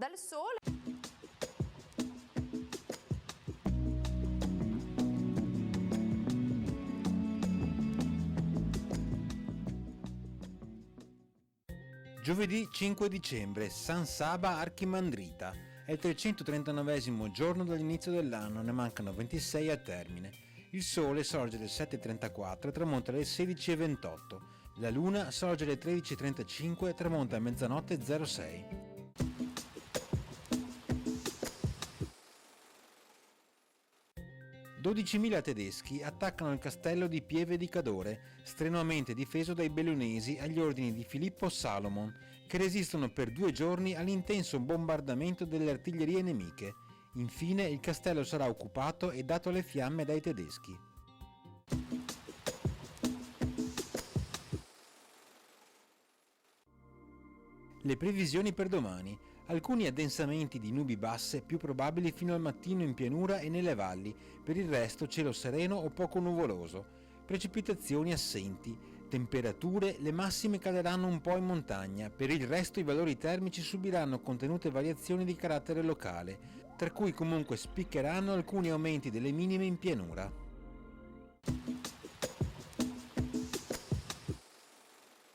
dal sole. Giovedì 5 dicembre, San Saba Archimandrita. È il 339esimo giorno dall'inizio dell'anno, ne mancano 26 a termine. Il sole sorge alle 7:34 e tramonta alle 16:28. La luna sorge alle 13:35 e tramonta a mezzanotte 06. "12.000 tedeschi attaccano il castello di Pieve di Cadore, strenuamente difeso dai bellunesi agli ordini di Filippo Salomon, che resistono per 2 giorni all'intenso bombardamento delle artiglierie nemiche. Infine il castello sarà occupato e dato alle fiamme dai tedeschi. Le previsioni per domani. Alcuni addensamenti di nubi basse più probabili fino al mattino in pianura e nelle valli, per il resto cielo sereno o poco nuvoloso. Precipitazioni assenti. Temperature, le massime caleranno un po' in montagna, per il resto i valori termici subiranno contenute variazioni di carattere locale, tra cui comunque spiccheranno alcuni aumenti delle minime in pianura.